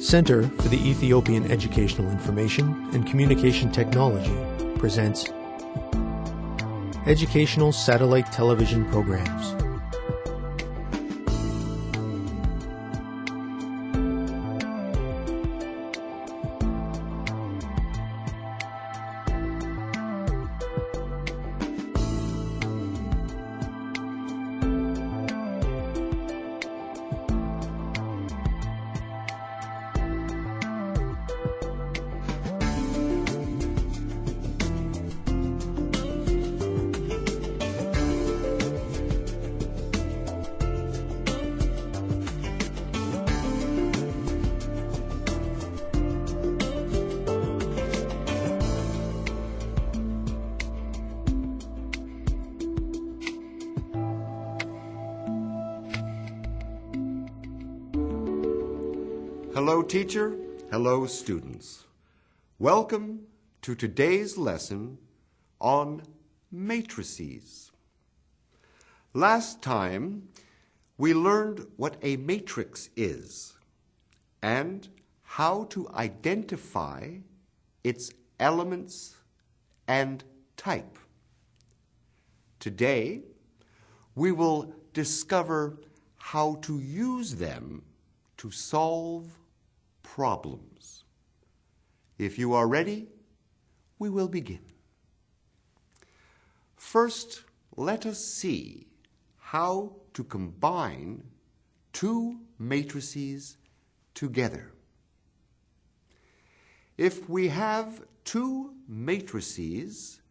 Center for the Ethiopian Educational Information and Communication Technology presents Educational Satellite Television Programs. Hello, teacher. Hello, students. Welcome to today's lesson on matrices. Last time, we learned what a matrix is and how to identify its elements and type. Today, we will discover how to use them to solve problems. If you are ready, we will begin. First, let us see how to combine two matrices together. If we have two matrices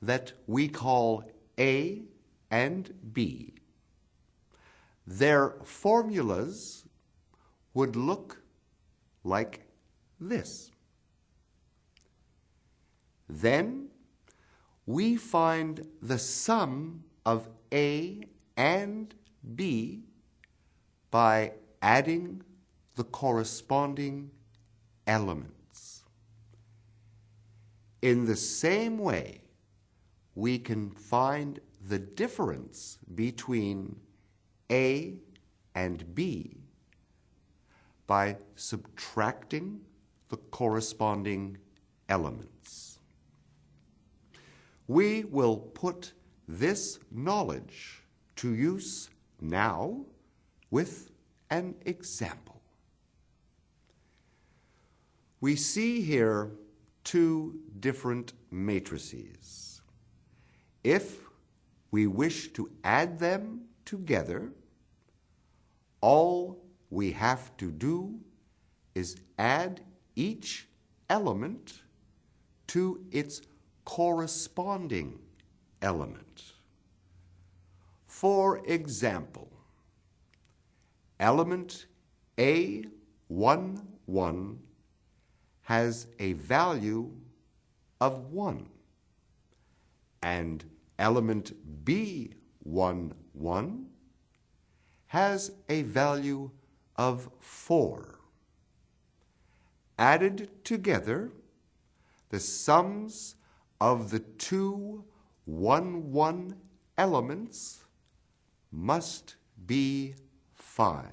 that we call A and B, their formulas would look like this. Then we find the sum of A and B by adding the corresponding elements. In the same way, we can find the difference between A and B by subtracting the corresponding elements. We will put this knowledge to use now with an example. We see here two different matrices. If we wish to add them together, all we have to do is add each element to its corresponding element. For example, element A11 has a value of 1, and element B11 has a value of 4. Added together, the sums of the two 1-1 elements must be 5.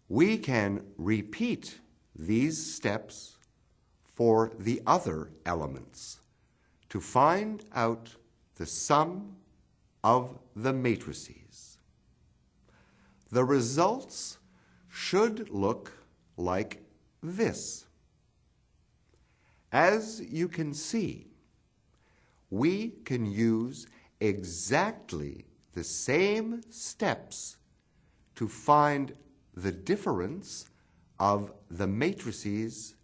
We can repeat these steps for the other elements to find out the sum of the matrices. The results should look like this. As you can see, we can use exactly the same steps to find the difference of the matrices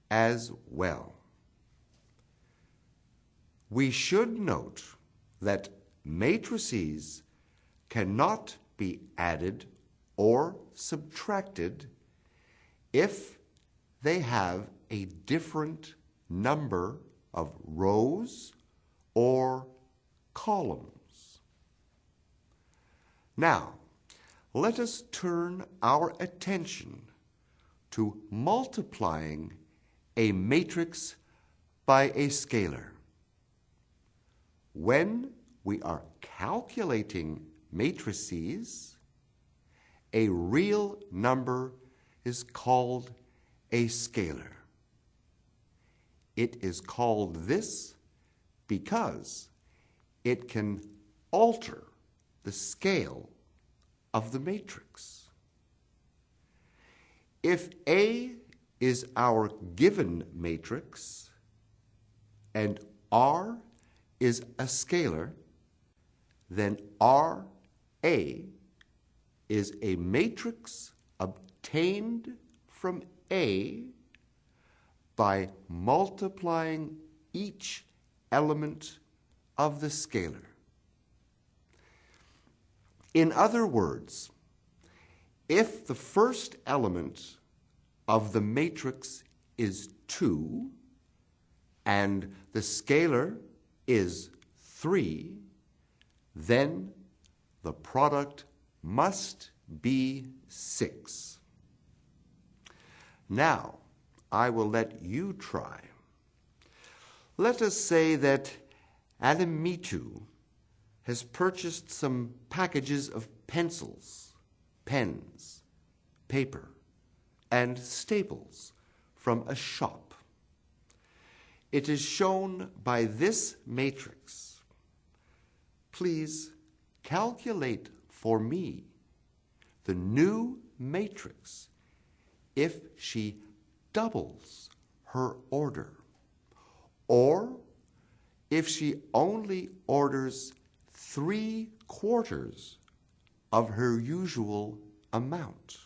as well. We should note that matrices cannot be added or subtracted if they have a different number of rows or columns. Now, let us turn our attention to multiplying a matrix by a scalar. When we are calculating matrices, a real number is called a scalar. It is called this because it can alter the scale of the matrix. If A is our given matrix and R is a scalar, then RA is a matrix obtained from A by multiplying each element of the scalar. In other words, if the first element of the matrix is 2 and the scalar is 3, then the product must be 6. Now, I will let you try. Let us say that Adamitu has purchased some packages of pencils, pens, paper, and staples from a shop. It is shown by this matrix. Please calculate for me the new matrix if she doubles her order, or if she only orders 3/4 of her usual amount.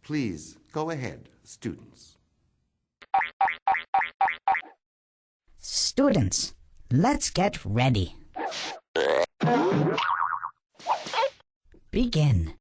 Please go ahead, students. Students, let's get ready. Begin.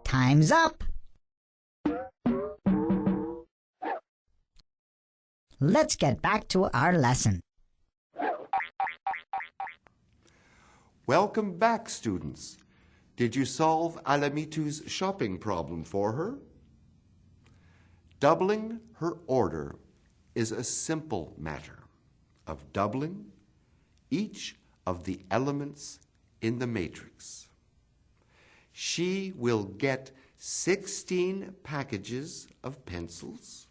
Time's up. Let's get back to our lesson. Welcome back, students. Did you solve Alamitu's shopping problem for her? Doubling her order is a simple matter of doubling each of the elements in the matrix. She will get 16 packages of pencils,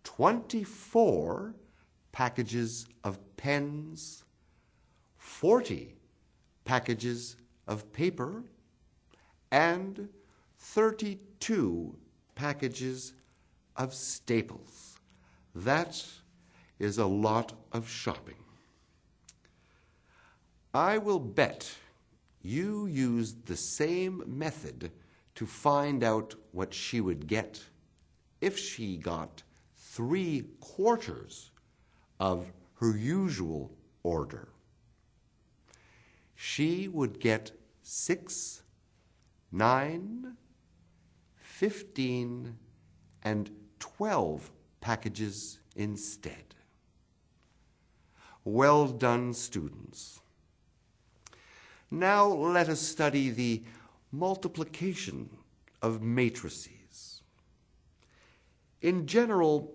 24 packages of pens, 40 packages of paper, and 32 packages of staples. That is a lot of shopping. I will bet you used the same method to find out what she would get if she got 3/4 of her usual order. She would get 6, 9, 15, and 12 packages instead. Well done, students. Now let us study the multiplication of matrices. In general,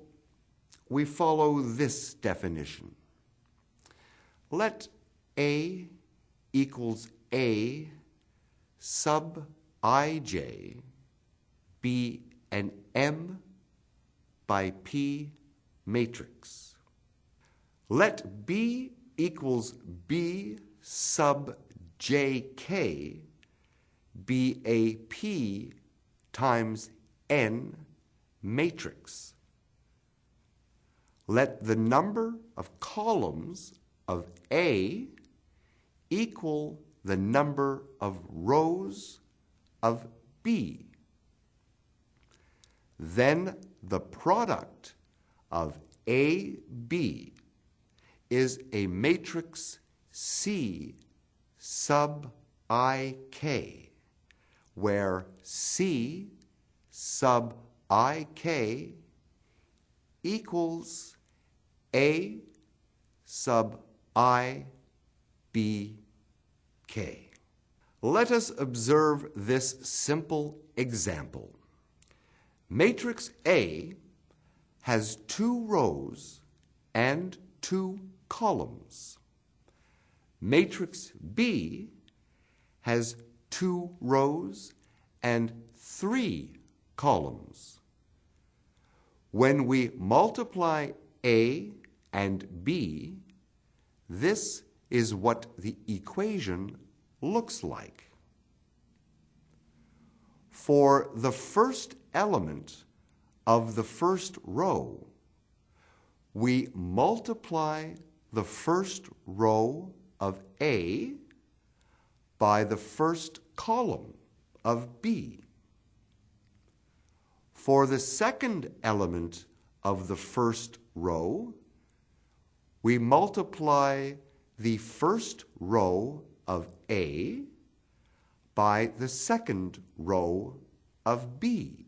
we follow this definition. Let A equals A sub ij be an M by P matrix. Let B equals B sub jk be a P times N matrix. Let the number of columns of A equal the number of rows of B. Then the product of AB is a matrix C sub ik, where C sub ik equals A sub I B K. Let us observe this simple example. Matrix A has 2 rows and 2 columns. Matrix B has 2 rows and 3 columns. When we multiply A and B, this is what the equation looks like. For the first element of the first row, we multiply the first row of A by the first column of B. For the second element of the first row, we multiply the first row of A by the second row of B.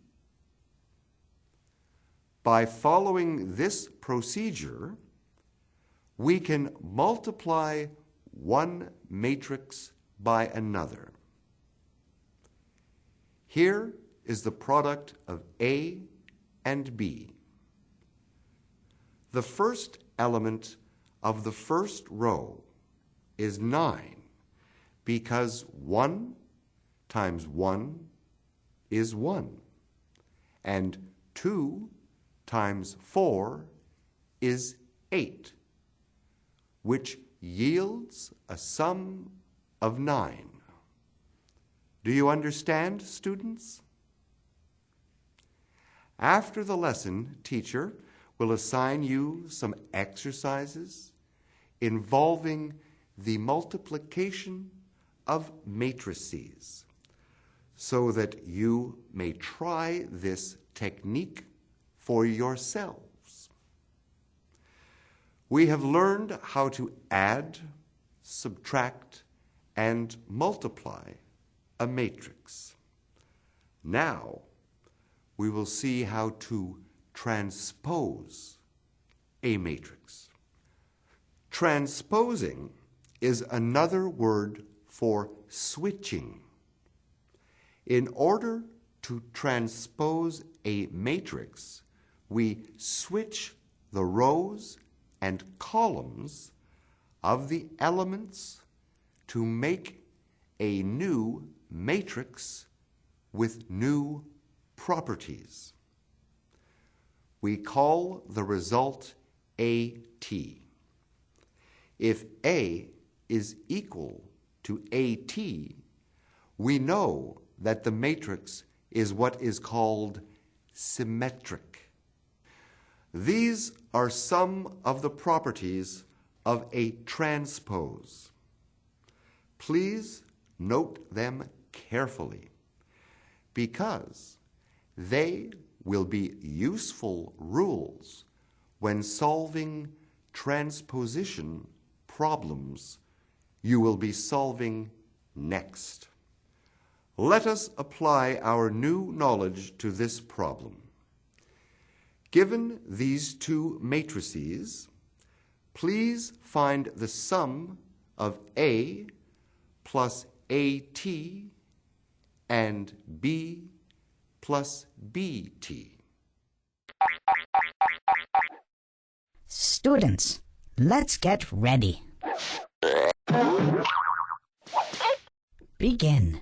By following this procedure, we can multiply one matrix by another. Here is the product of A and B. The first element of the first row is 9 because 1 times 1 is 1, and 2 times 4 is 8, which yields a sum of 9. Do you understand, students? After the lesson, teacher will assign you some exercises involving the multiplication of matrices so that you may try this technique for yourselves. We have learned how to add, subtract, and multiply a matrix. Now, we will see how to transpose a matrix. Transposing is another word for switching. In order to transpose a matrix, we switch the rows and columns of the elements to make a new matrix with new properties. We call the result AT. If A is equal to AT, we know that the matrix is what is called symmetric. These are some of the properties of a transpose. Please note them carefully, because they will be useful rules when solving transposition problems you will be solving next. Let us apply our new knowledge to this problem. Given these two matrices, please find the sum of A plus AT and B plus BT. Students, let's get ready. Begin.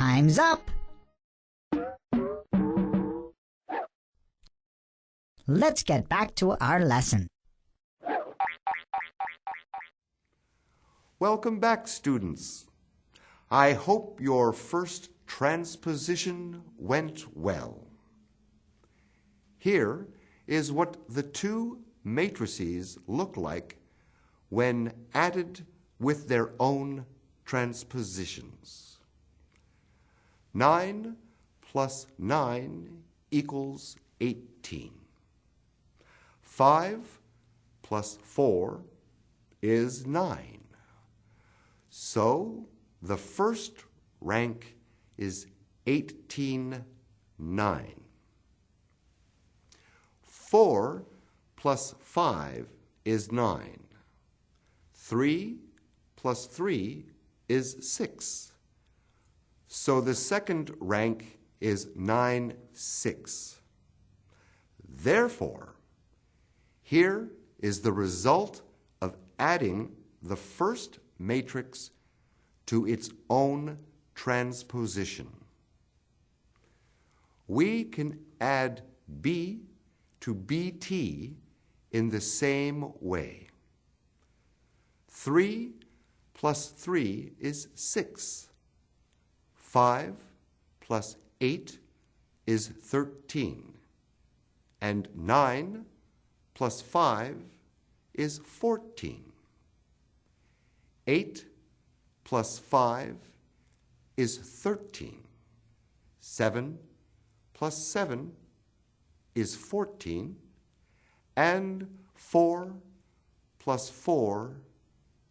Time's up. Let's get back to our lesson. Welcome back, students. I hope your first transposition went well. Here is what the two matrices look like when added with their own transpositions. 9 plus 9 equals 18. 5 plus 4 is 9. So the first rank is 18/9. 4 plus 5 is 9. 3 plus 3 is 6. So the second rank is 9/6. Therefore, here is the result of adding the first matrix to its own transposition. We can add B to BT in the same way. 3 plus 3 is 6. 5 plus 8 is 13. And 9 plus 5 is 14. 8 plus 5 is 13. 7 plus 7 is 14. And 4 plus 4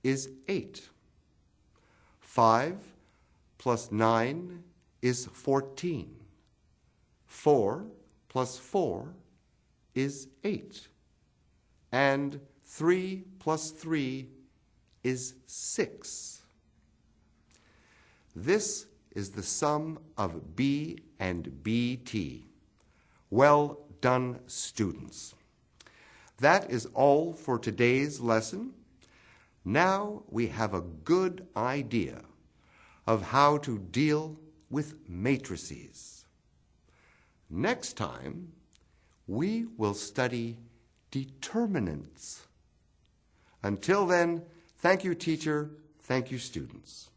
is 8. 5 plus 9 is 14. 4 plus 4 is 8. And 3 plus 3 is 6. This is the sum of B and BT. Well done, students. That is all for today's lesson. Now we have a good idea of how to deal with matrices. Next time, we will study determinants. Until then, thank you, teacher. Thank you, students.